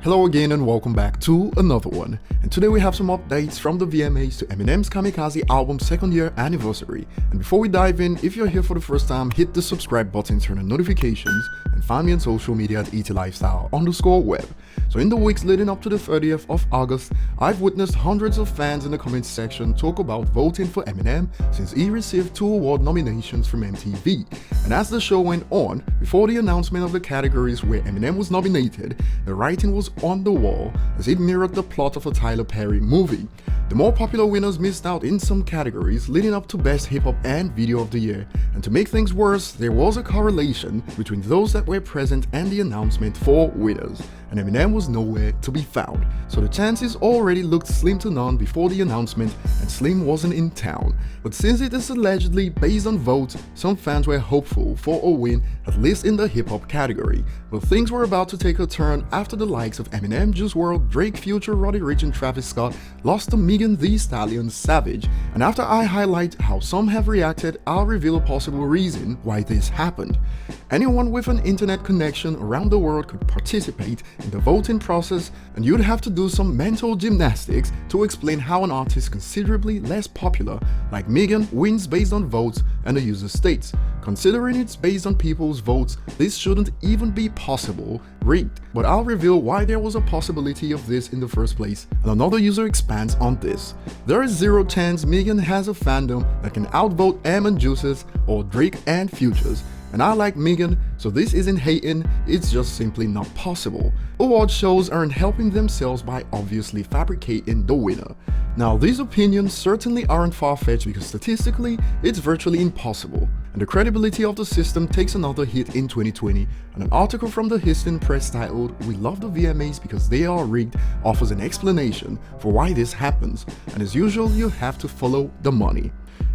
Hello again and welcome back to another one. And today we have some updates from the VMAs to Eminem's Kamikaze album's second year anniversary. And before we dive in, if you're here for the first time, hit the subscribe button, turn on notifications, and find me on social media at ETLifestyle_web. So in the weeks leading up to the 30th of August, I've witnessed hundreds of fans in the comments section talk about voting for Eminem since he received 2 award nominations from MTV. And as the show went on, before the announcement of the categories where Eminem was nominated, the writing was on the wall as it mirrored the plot of a Tyler Perry movie. The more popular winners missed out in some categories leading up to Best Hip Hop and Video of the Year. And to make things worse, there was a correlation between those that were present and the announcement for winners. And Eminem was nowhere to be found. So the chances already looked slim to none before the announcement, and Slim wasn't in town. But since it is allegedly based on votes, some fans were hopeful for a win, at least in the hip hop category. But things were about to take a turn after the likes of Eminem, Juice WRLD, Drake, Future, Roddy Ricch, and Travis Scott lost to Megan Thee Stallion Savage. And after I highlight how some have reacted, I'll reveal a possible reason why this happened. Anyone with an internet connection around the world could participate in the voting process, and you'd have to do some mental gymnastics to explain how an artist considerably less popular, like Megan, wins based on votes and the user states. Considering it's based on people's votes, this shouldn't even be possible, rigged. But I'll reveal why there was a possibility of this in the first place, and another user expands on this. There is zero chance Megan has a fandom that can outvote Em and Juices or Drake and Futures. And I like Megan, so this isn't hating, it's just simply not possible. Award shows aren't helping themselves by obviously fabricating the winner. Now, these opinions certainly aren't far-fetched because statistically, it's virtually impossible. And the credibility of the system takes another hit in 2020, and an article from the Houston Press titled "We Love the VMAs Because They Are Rigged" offers an explanation for why this happens, and as usual, you have to follow the money.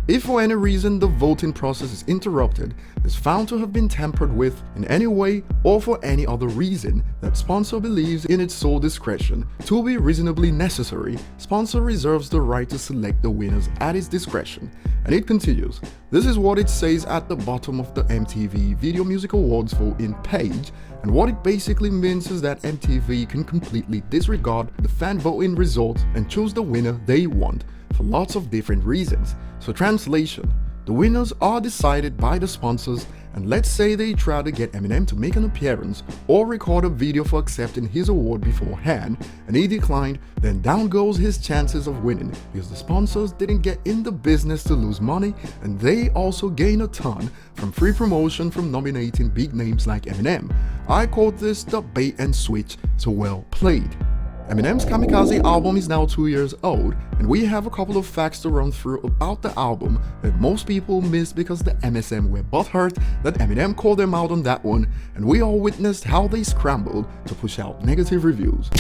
If for any reason the voting process is interrupted, is found to have been tampered with in any way or for any other reason that sponsor believes in its sole discretion to be reasonably necessary, sponsor reserves the right to select the winners at its discretion. And it continues. This is what it says at the bottom of the MTV Video Music Awards voting page, and what it basically means is that MTV can completely disregard the fan voting results and choose the winner they want, for lots of different reasons. So translation, the winners are decided by the sponsors, and let's say they try to get Eminem to make an appearance or record a video for accepting his award beforehand, and he declined, then down goes his chances of winning because the sponsors didn't get in the business to lose money, and they also gain a ton from free promotion from nominating big names like Eminem. I call this the bait and switch, so well played. Eminem's Kamikaze album is now 2 years old, and we have a couple of facts to run through about the album that most people missed because the MSM were butthurt that Eminem called them out on that one, and we all witnessed how they scrambled to push out negative reviews.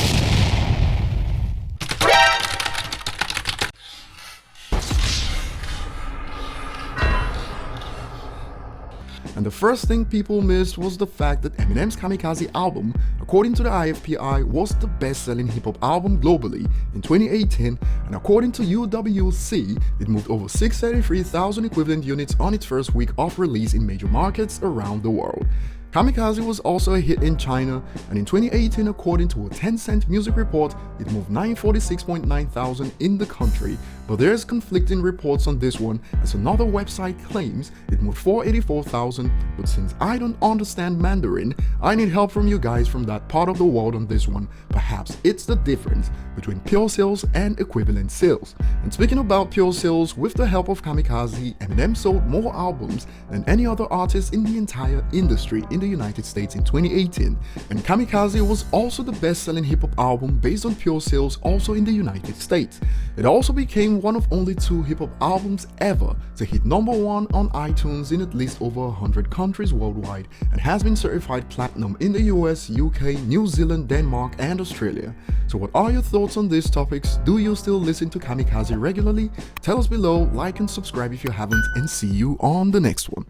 And the first thing people missed was the fact that Eminem's Kamikaze album, according to the IFPI, was the best-selling hip-hop album globally in 2018, and according to UWC, it moved over 633,000 equivalent units on its first week of release in major markets around the world. Kamikaze was also a hit in China, and in 2018, according to a Tencent music report, it moved 946.9 thousand in the country. But there's conflicting reports on this one, as another website claims it moved 484,000, but since I don't understand Mandarin, I need help from you guys from that part of the world on this one. Perhaps it's the difference between pure sales and equivalent sales. And speaking about pure sales, with the help of Kamikaze, Eminem sold more albums than any other artist in the entire industry in the United States in 2018, and Kamikaze was also the best-selling hip-hop album based on pure sales also in the United States. It also became one of only 2 hip-hop albums ever to hit #1 on iTunes in at least over 100 countries worldwide, and has been certified platinum in the US, UK, New Zealand, Denmark, and Australia. So what are your thoughts on these topics? Do you still listen to Kamikaze regularly? Tell us below, like and subscribe if you haven't, and see you on the next one.